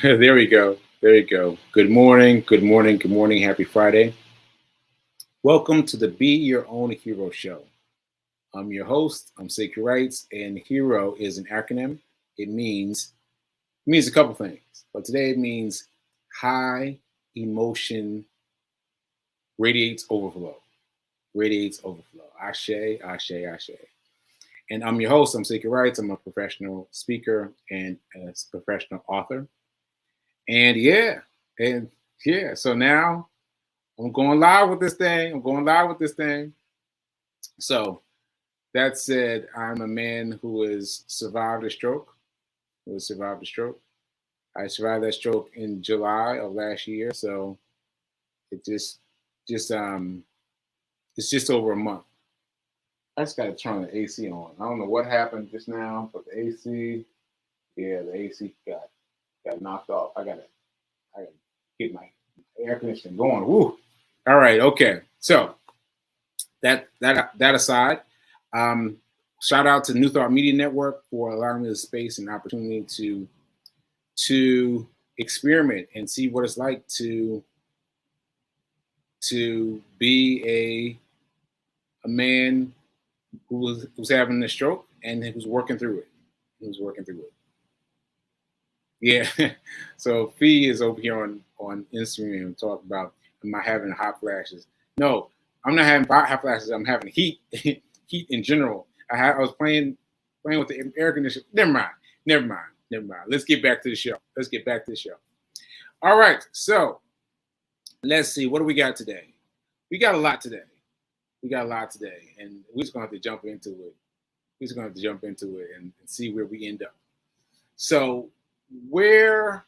There we go. There you go. Good morning. Good morning. Good morning. Happy Friday. Welcome to the Be Your Own Hero Show. I'm your host. I'm Sacred Rights, and hero is an acronym. It means a couple things, but today it means high emotion radiates overflow. Radiates overflow. Ashe, ashe, ashe. And I'm your host. I'm Sacred Rights. I'm a professional speaker and a professional author. And yeah. So now I'm going live with this thing. So that said, I'm a man who has survived a stroke. I survived that stroke in July of last year. So it just it's just over a month. I just got to turn the AC on. I don't know what happened just now, but the AC got knocked off. I gotta get my air conditioning going. Woo! All right, okay. So that aside, um, shout out to New Thought Media Network for allowing me the space and opportunity to experiment and see what it's like to be a man who was having a stroke and he was working through it. Yeah. So Fee is over here on Instagram talking about, am I having hot flashes? No, I'm not having hot flashes. I'm having heat, heat in general. I was playing with the air conditioner. Never mind. Let's get back to the show. All right. So let's see. What do we got today? We got a lot today, and we're just gonna have to jump into it. And see where we end up. So where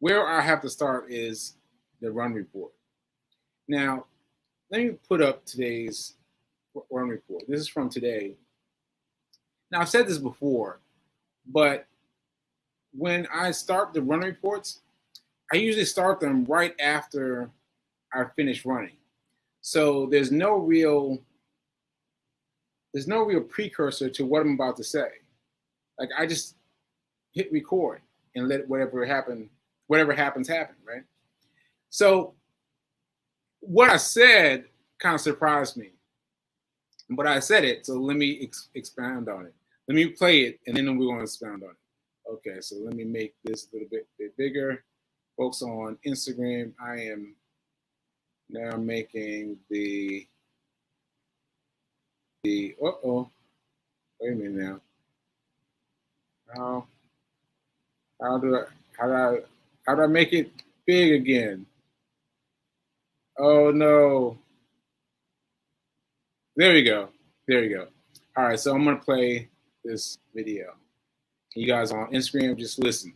I have to start is the run report. Now, let me put up today's run report. This is from today. Now, I've said this before, but when I start the run reports, I usually start them right after I finish running. So there's no real precursor to what I'm about to say. Like, I just hit record and let whatever happens, happen, right? So what I said kind of surprised me, but I said it, so let me expound on it. Let me play it, and then we're going to expound on it. Okay, so let me make this a little bit bigger. Folks on Instagram, I am now making the wait a minute now. How do I make it big again? Oh no. There we go. All right, so I'm gonna play this video. You guys on Instagram, just listen.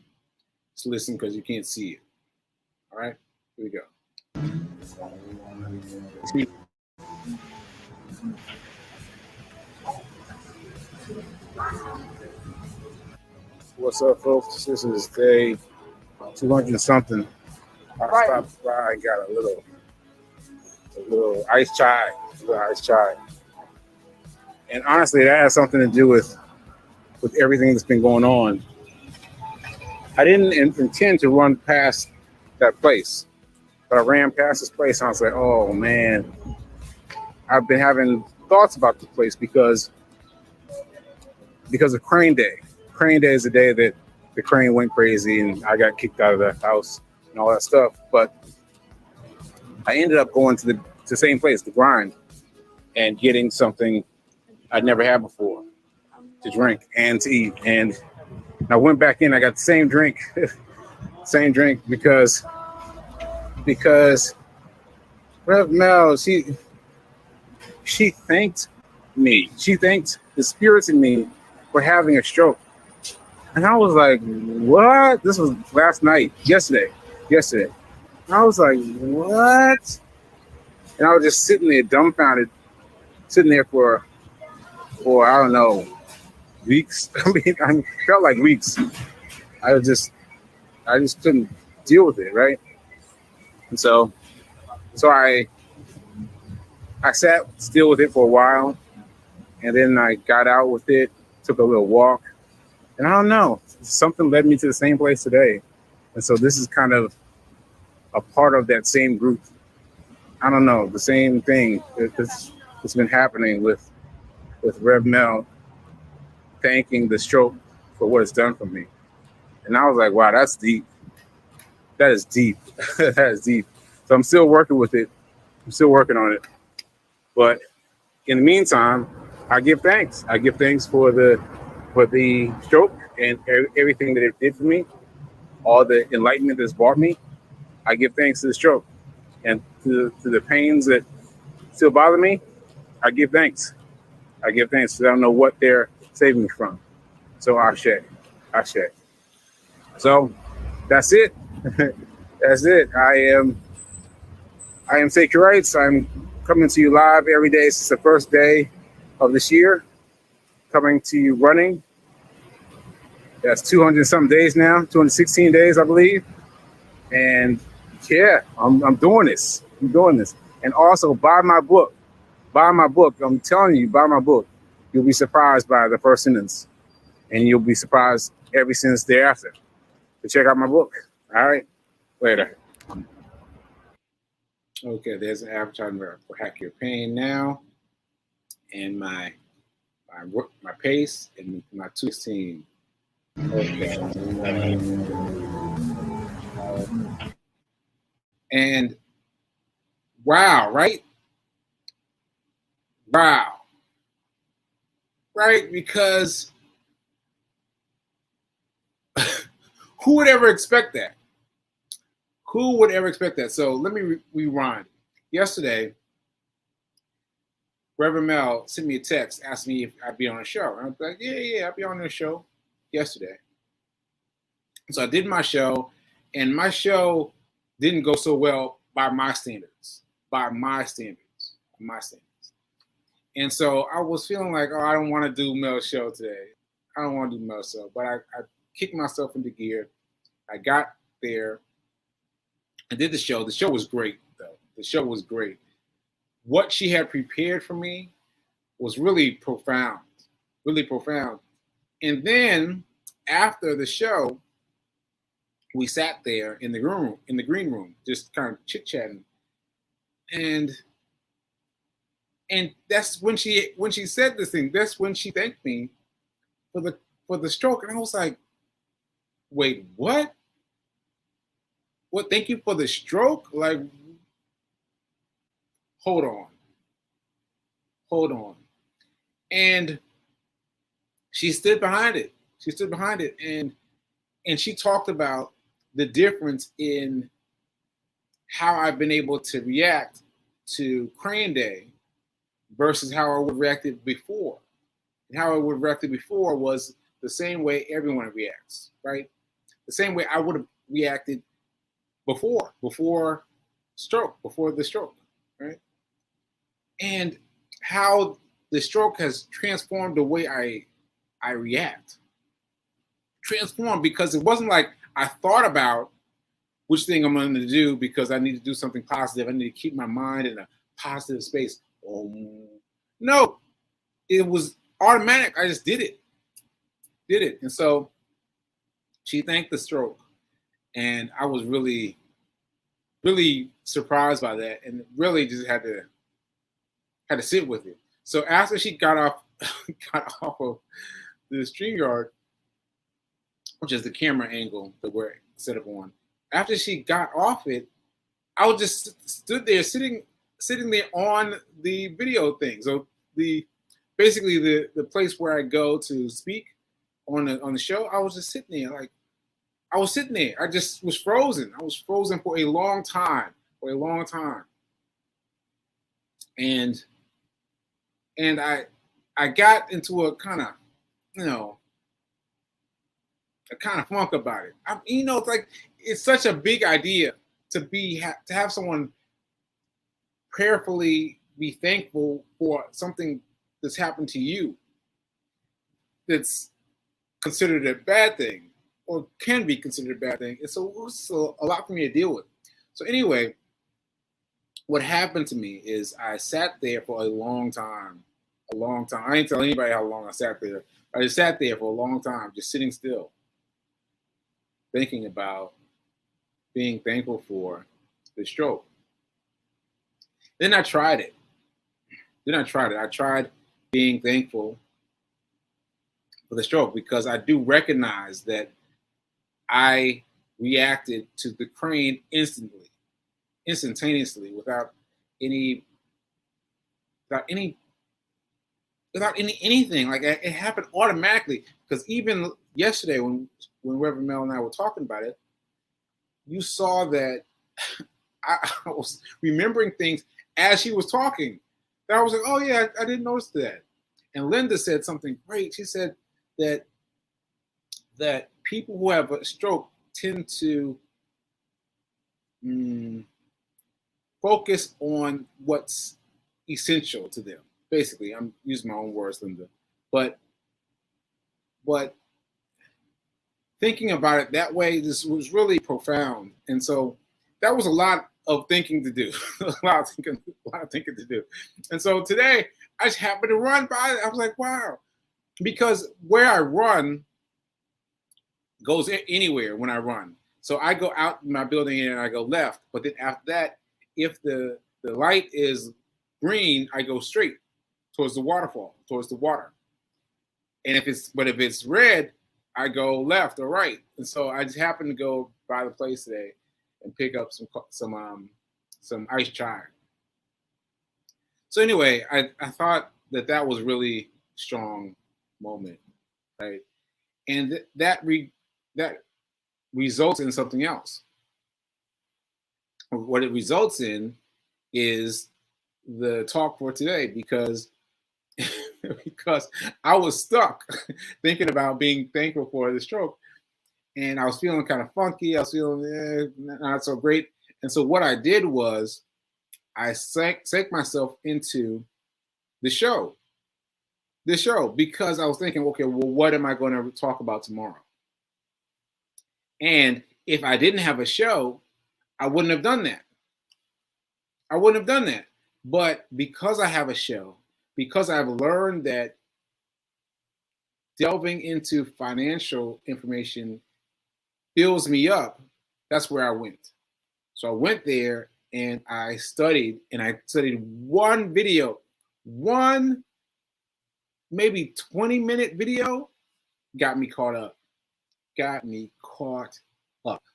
Because you can't see it. All right, here we go. What's up, folks? This is day 200 something. I stopped by and got a little iced chai. And honestly, that has something to do with everything that's been going on. I didn't intend to run past that place, but I ran past this place and I was like, oh man, I've been having thoughts about the place because of Crane Day. Crane Day is the day that the crane went crazy and I got kicked out of the house and all that stuff. But I ended up going to the same place, the grind, and getting something I'd never had before to drink and to eat. And I went back in, I got the same drink, because Rev Mel, she thanked me. She thanked the spirits in me for having a stroke. And I was like, what? This was yesterday. And I was like, what? And I was just sitting there dumbfounded, for I don't know, weeks. I felt like weeks. I just couldn't deal with it, right? And so I sat still with it for a while, and then I got out with it, took a little walk, and I don't know, something led me to the same place today. And so this is kind of a part of that same group. I don't know, the same thing that's been happening with Rev Mel thanking the stroke for what it's done for me. And I was like, wow, that's deep. That is deep. That is deep. So I'm still working with it. I'm still working on it. But in the meantime, I give thanks. I give thanks for the stroke and everything that it did for me, all the enlightenment that's brought me. I give thanks to the stroke and to the pains that still bother me. I give thanks. I give thanks because I don't know what they're saving me from. So Ashe. Ashe. So that's it. That's it. I am Sacred Rights. I'm coming to you live every day since the first day of this year. Coming to you running. That's 200 something days now, 216 days, I believe. And yeah, I'm doing this. I'm doing this. And also buy my book. Buy my book. I'm telling you, buy my book. You'll be surprised by the first sentence. And you'll be surprised every sentence thereafter. So check out my book. All right. Later. Okay, there's an advertisement for Hack Your Pain now. And my pace and my 216. Okay. And wow, right? Wow. Right? Because who would ever expect that? Who would ever expect that? So let me rewind. Yesterday, Reverend Mel sent me a text, asked me if I'd be on a show. And I was like, yeah, I'll be on the show yesterday. So I did my show, and my show didn't go so well by my standards. And so I was feeling like, oh, I don't want to do Mel's show today. I don't want to do Mel's show. But I kicked myself into gear. I got there. I did the show. The show was great, though. The show was great. What she had prepared for me was really profound, really profound. And then after the show, we sat there in the green room, just kind of chit-chatting. And that's when she said this thing. That's when she thanked me for the stroke. And I was like, wait, what? What? Thank you for the stroke? Like, hold on. And she stood behind it. And she talked about the difference in how I've been able to react to Crane Day versus how I would have reacted before. And how I would have reacted before was the same way everyone reacts, right? The same way I would have reacted before the stroke, right? And how the stroke has transformed the way I react. Transformed because it wasn't like I thought about which thing I'm going to do because I need to do something positive. I need to keep my mind in a positive space. Oh, no, it was automatic. I just did it. And so she thanked the stroke. And I was really, really surprised by that and really just had to sit with it. So after she got off of the StreamYard, which is the camera angle that we're set up on, after she got off it, I was just stood there sitting there on the video thing. So basically the place where I go to speak on the show, I was just sitting there. I just was frozen. I was frozen for a long time. And I got into a kind of, a kind of funk about it. It's like it's such a big idea to have someone prayerfully be thankful for something that's happened to you that's considered a bad thing or can be considered a bad thing. It's a lot for me to deal with. So anyway, what happened to me is I sat there for a long time. I didn't tell anybody how long I sat there. I just sat there for a long time, just sitting still, thinking about being thankful for the stroke. Then I tried it. I tried being thankful for the stroke because I do recognize that I reacted to the crane instantaneously, any, without any, anything. Like it happened automatically. Because even yesterday, when Reverend Mel and I were talking about it, you saw that I was remembering things as she was talking. That I was like, oh yeah, I didn't notice that. And Linda said something great. She said that people who have a stroke tend to focus on what's essential to them. Basically, I'm using my own words, Linda, but thinking about it that way, this was really profound, and so that was a lot of thinking to do, a lot of thinking to do. And so today, I just happened to run by it. I was like, wow, because where I run goes anywhere when I run. So I go out in my building and I go left, but then after that, if the light is green, I go straight towards the waterfall, towards the water. And if it's red, I go left or right. And so I just happened to go by the place today and pick up some iced chai. So anyway, I thought that was really strong moment, right? And that results in something else. What it results in is the talk for today, because I was stuck thinking about being thankful for the stroke, and I was feeling kind of funky. I was feeling not so great, and so what I did was I sank myself into the show, because I was thinking, okay, well, what am I going to talk about tomorrow? And if I didn't have a show, I wouldn't have done that. But because I have a show, because I've learned that delving into financial information fills me up, that's where I went. So I went there and I studied one video, one maybe 20-minute video, got me caught up.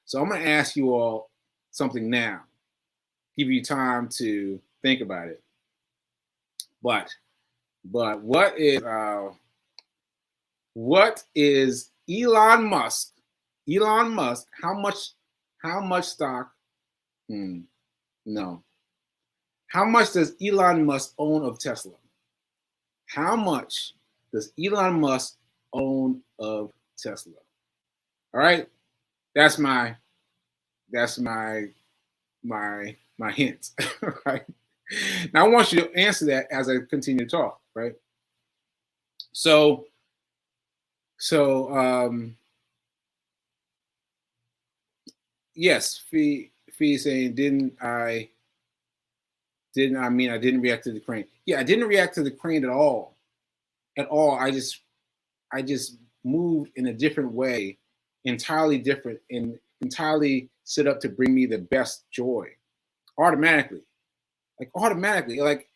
So I'm going to ask you all something now, give you time to think about it. But what is Elon Musk? How much stock? No. How much does Elon Musk own of Tesla? How much does Elon Musk own of Tesla? All right, that's my hint. Right now, I want you to answer that as I continue to talk. Right. So yes, Fee saying, didn't I mean I didn't react to the crane? Yeah, I didn't react to the crane at all. I just moved in a different way, entirely different, and entirely set up to bring me the best joy, automatically. Like,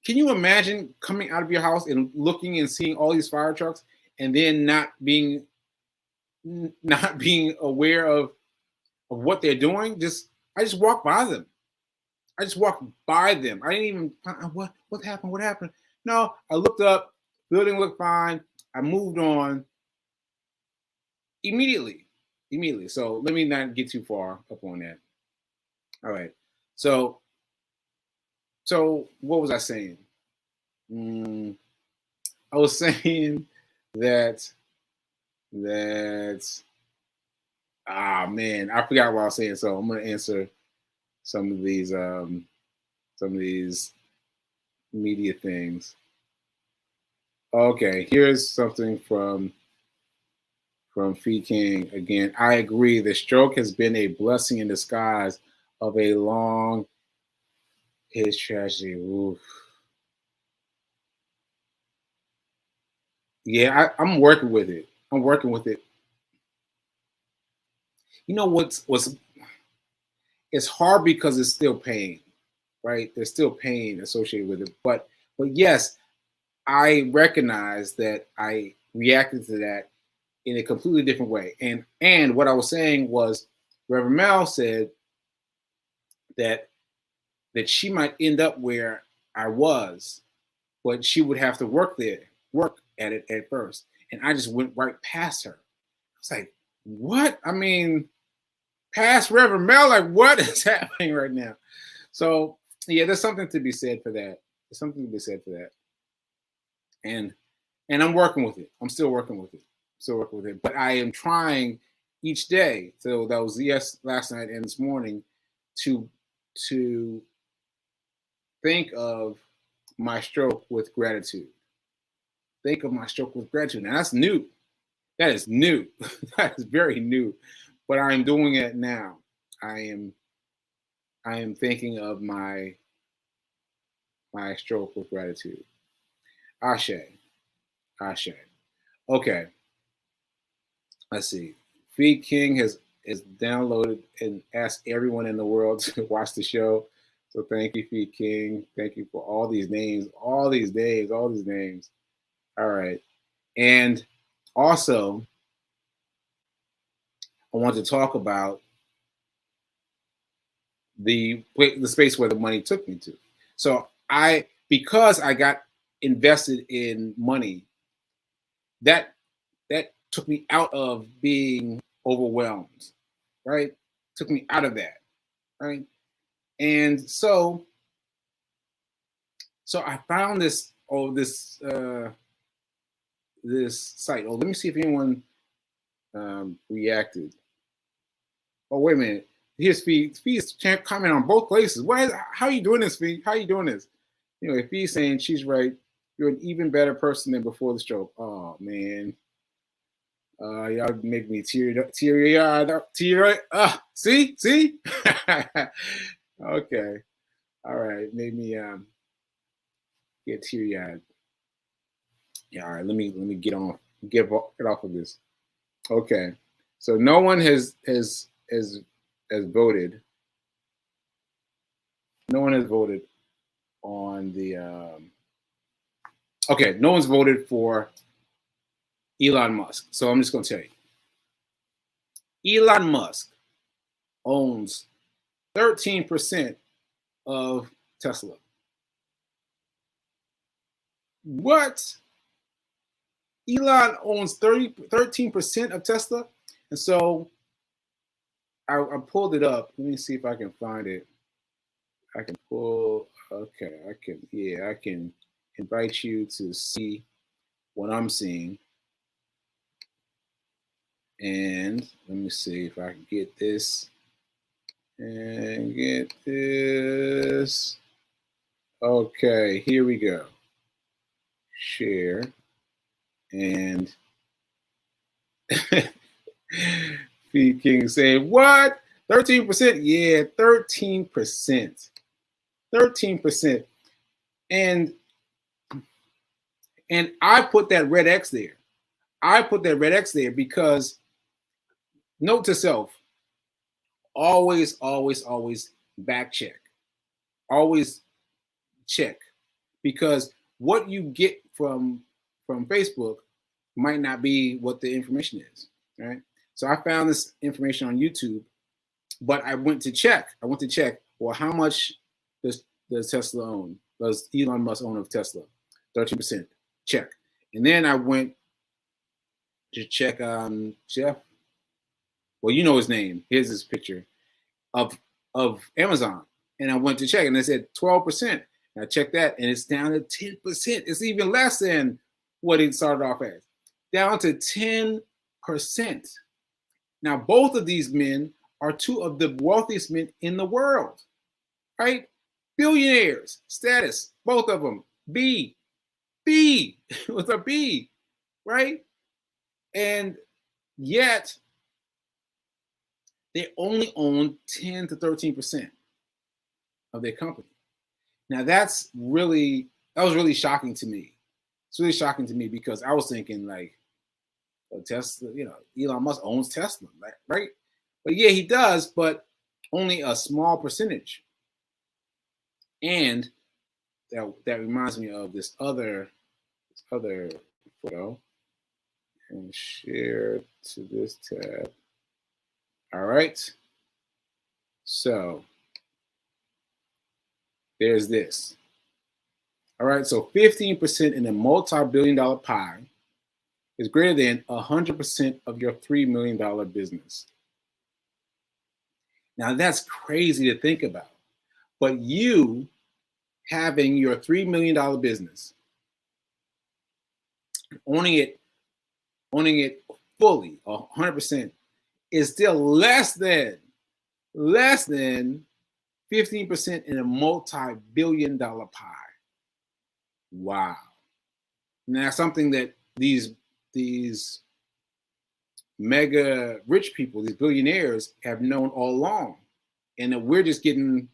can you imagine coming out of your house and looking and seeing all these fire trucks, and then not being aware of what they're doing? I just walked by them. I didn't even, what happened? No, I looked up, building looked fine. I moved on immediately. So let me not get too far up on that. All right. So what was I saying? I was saying that man, I forgot what I was saying. So I'm going to answer some of these media things. Okay, here's something from Fee King again. I agree. The stroke has been a blessing in disguise of a long his tragedy. Oof. Yeah, I'm working with it. You know what's it's hard because it's still pain, right? There's still pain associated with it. But yes, I recognize that I reacted to that in a completely different way. And what I was saying was Reverend Mel said that she might end up where I was, but she would have to work at it at first. And I just went right past her. I was like, what? I mean, past Reverend Mel, like what is happening right now? So yeah, there's something to be said for that. There's something to be said for that. And I'm working with it. I'm still working with it. Still working with it. But I am trying each day. So that was last night and this morning to think of my stroke with gratitude. Think of my stroke with gratitude. Now that's new. That is new. That is very new. But I'm doing it now. I am thinking of my stroke with gratitude. Ashe. Ashe. Okay. Let's see. Feed King has downloaded and asked everyone in the world to watch the show. So thank you, Feed King. Thank you for all these names, all these names. All right. And also, I want to talk about the space where the money took me to. So because I got invested in money, that took me out of being overwhelmed, right? Took me out of that, right? And so I found this this site. Oh, let me see if anyone reacted. Oh, wait a minute. Here's Fee. Fee's comment on both places. How are you doing this, Fee? How are you doing this? You know, if Fee's saying she's right, you're an even better person than before the stroke. Oh man. Y'all make me teary-eyed. See? Okay. All right. Made me get teary-eyed. Yeah, all right. Let me get off of this. Okay. So no one has voted. No one has voted on the okay, no one's voted for Elon Musk. So I'm just going to tell you. Elon Musk owns 13% of Tesla. What? Elon owns 13% of Tesla? And so I pulled it up. Let me see if I can find it. I can pull, okay, I can invite you to see what I'm seeing. And let me see if I can get this and get this. Okay, here we go. Share. And Feed King saying, what? 13%? Yeah, 13%. 13%. And I put that red X there. I put that red X there because note to self, always back check. Always check. Because what you get from Facebook might not be what the information is, right? So I found this information on YouTube, but I went to check. Well, how much does Tesla own? Does Elon Musk own of Tesla? 13%. Check. And then I went to check Jeff. Well, you know his name. Here's his picture of Amazon. And I went to check, and it said 12%. And I checked that, and it's down to 10%. It's even less than what it started off as. Down to 10%. Now, both of these men are two of the wealthiest men in the world, right? Billionaires, status, both of them. B with a B, right? And yet, they only own 10 to 13% of their company. Now, that was really shocking to me. It's really shocking to me because I was thinking like, Tesla, Elon Musk owns Tesla, right? But yeah, he does, but only a small percentage. And that reminds me of this other photo, and share to this tab. All right. So there's this. All right. So 15% in a multi-billion-dollar pie is greater than 100% of your $3 million business. Now that's crazy to think about. But you having your $3 million business, owning it fully, 100%, is still less than 15% in a multi-billion-dollar pie. Wow. Now something that these mega rich people, these billionaires, have known all along, and that we're just getting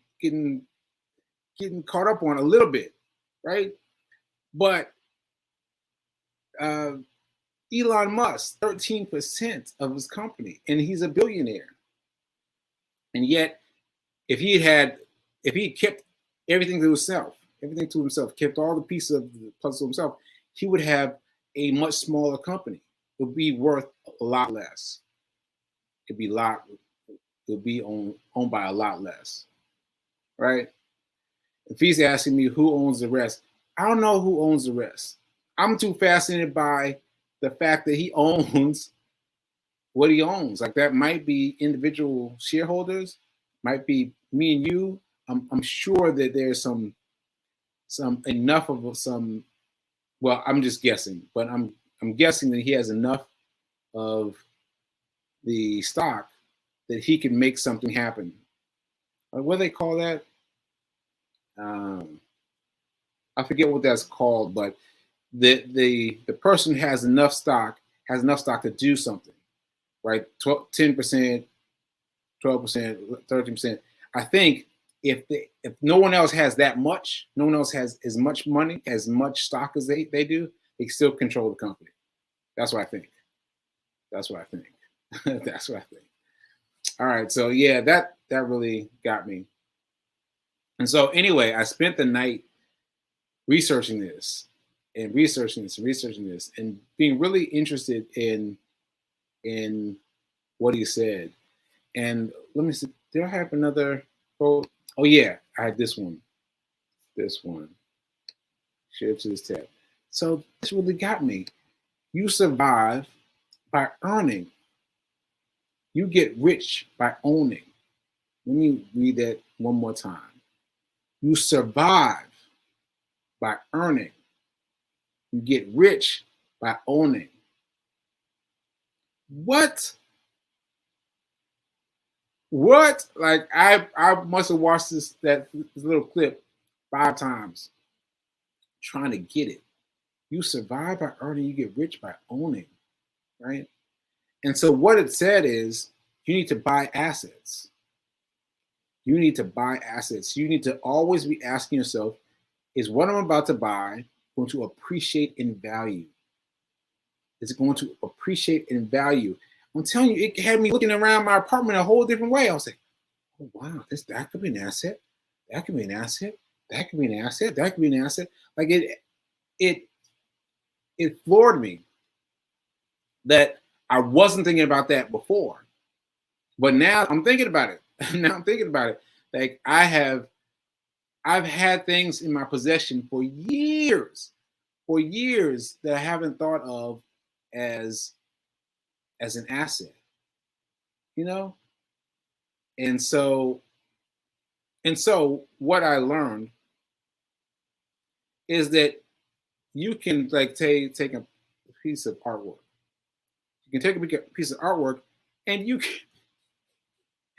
caught up on a little bit, right? But Elon Musk, 13% of his company, and he's a billionaire. And yet, if he kept everything to himself, kept all the pieces of the puzzle himself, he would have a much smaller company. It would be worth a lot less. It'd be owned by a lot less, right? If he's asking me who owns the rest, I don't know who owns the rest. I'm too fascinated by the fact that he owns what he owns. Like, that might be individual shareholders, might be me and you. I'm sure that there's some enough of some. Well, I'm just guessing, but I'm guessing that he has enough of the stock that he can make something happen. What do they call that? I forget what that's called, but the person has enough stock to do something, right? 10%, 12%, 13%. I think if no one else has that much, no one else has as much money, as much stock as they do, they still control the company. That's what I think. That's what I think. That's what I think. All right. So yeah, that really got me. And so anyway, I spent the night researching this and being really interested in what he said. And let me see, did I have another quote? Oh yeah, I had this one. Share to this tab. So this really got me. You survive by earning. You get rich by owning. Let me read that one more time. You survive by earning. You get rich by owning. What? Like, I must have watched this little clip 5 times trying to get it. You survive by earning, you get rich by owning, right? And so what it said is, you need to buy assets. You need to buy assets. You need to always be asking yourself, is what I'm about to buy going to appreciate in value? Is it going to appreciate in value? I'm telling you, it had me looking around my apartment a whole different way. I was like, oh wow, that could be an asset. That could be an asset. That could be an asset. That could be an asset. Like, it floored me that I wasn't thinking about that before. But now I'm thinking about it. Like, I've had things in my possession for years that I haven't thought of as an asset, you know? And so what I learned is that you can, like, take a piece of artwork. You can take a piece of artwork and you can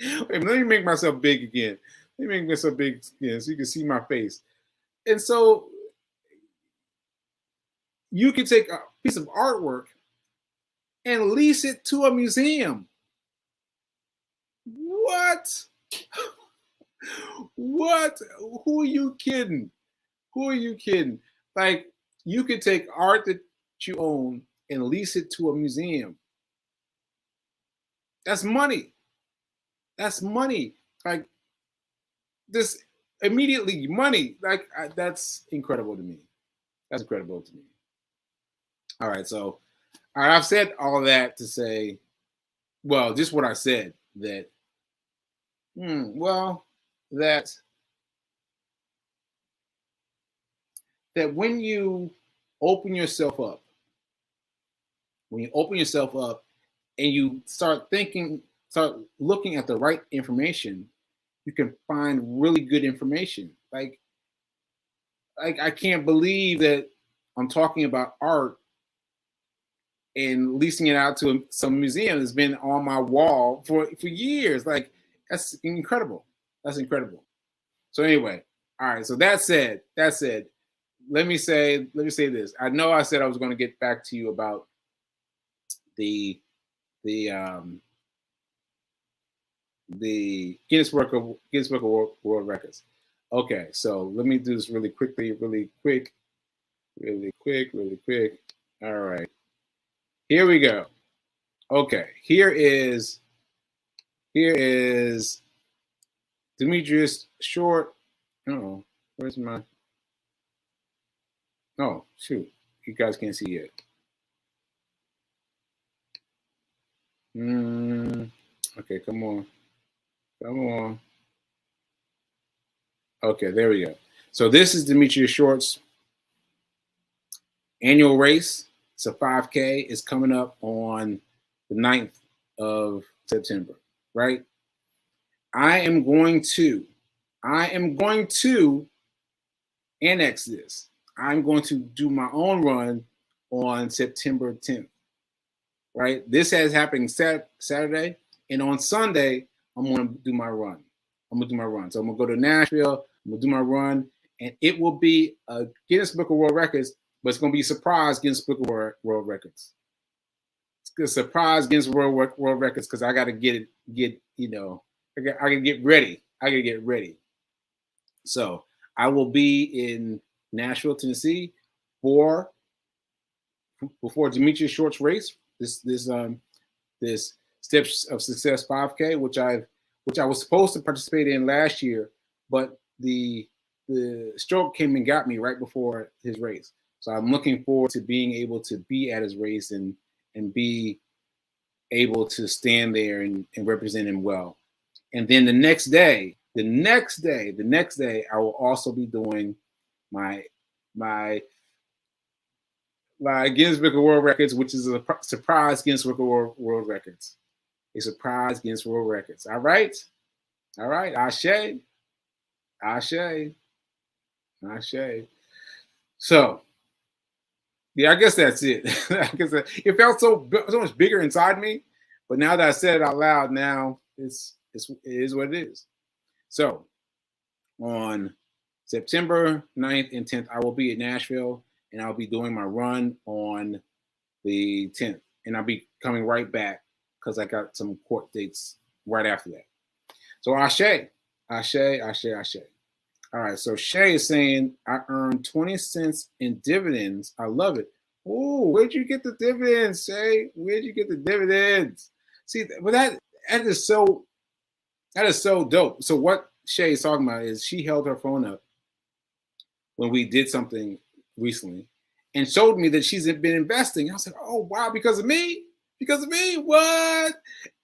wait, let me make myself big again. Let me make myself big again so you can see my face. And so you can take a piece of artwork and lease it to a museum. What? What? Who are you kidding? Who are you kidding? Like, you could take art that you own and lease it to a museum. That's money. That's money. Like this immediately money. Like that's incredible to me. That's incredible to me. All right, so all right, I've said all of that to say, well, just what I said that, well, that that when you open yourself up, when you open yourself up and you start thinking, start looking at the right information, you can find really good information. Like I can't believe that I'm talking about art and leasing it out to some museum that's been on my wall for years. Like that's incredible. That's incredible. So anyway, all right. So that said, let me say this. I know I said I was going to get back to you about the the um the Guinness Book of World Records. Okay, so let me do this really quickly, really quick. All right, here we go. Okay, here is Demetrius Short. Oh, where's my? Oh, shoot, you guys can't see yet. Okay, come on, come on. Okay, there we go. So this is Demetrius Short's annual race. It's a 5K. It's coming up on the 9th of September, right? I am going to annex this. I'm going to do my own run on September 10th, right? This has happening Saturday, and on Sunday, I'm going to do my run. So I'm going to go to Nashville. I'm going to do my run, and it will be a Guinness Book of World Records, but it's going to be a surprise Guinness Book of World Records. It's a surprise Guinness World Records because I got to get I got to get ready. So I will be in Nashville, Tennessee, before Demetrius Short's race. This Steps of Success 5K, which I was supposed to participate in last year, but the stroke came and got me right before his race. So I'm looking forward to being able to be at his race and be able to stand there and represent him well. And then the next day, I will also be doing my Guinness Book of World Records, which is a surprise Guinness Book of World Records. A surprise Guinness World Records. All right. Ashe. So, yeah, I guess that's it. It felt so much bigger inside me, but now that I said it out loud, now it is what it is. So, on September 9th and 10th, I will be at Nashville, and I'll be doing my run on the 10th, and I'll be coming right back because I got some court dates right after that. So Ashe. All right, so Shay is saying, I earned 20 cents in dividends. I love it. Oh, where'd you get the dividends, Shay? Where'd you get the dividends? See, but that is so dope. So what Shay is talking about is she held her phone up when we did something recently and showed me that she's been investing. I was like, oh, wow, because of me? What?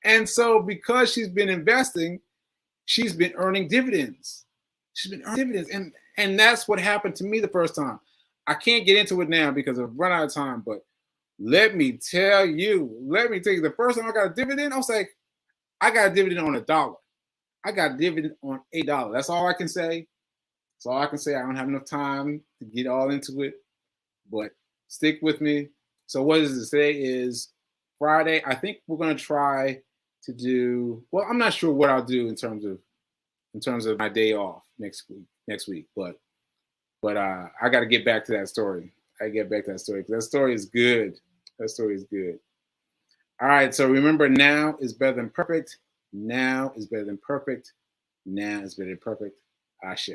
And so because she's been investing, she's been earning dividends. And that's what happened to me the first time. I can't get into it now because I've run out of time, but let me tell you, the first time I got a dividend, I was like, I got a dividend on $1. I got a dividend on $8. That's all I can say. I don't have enough time to get all into it, but stick with me. So what does it say is Friday. I think we're going to try to do, well, I'm not sure what I'll do in terms of my day off next week, but I got to get back to that story. Because that story is good. All right, so remember, now is better than perfect. Ashe.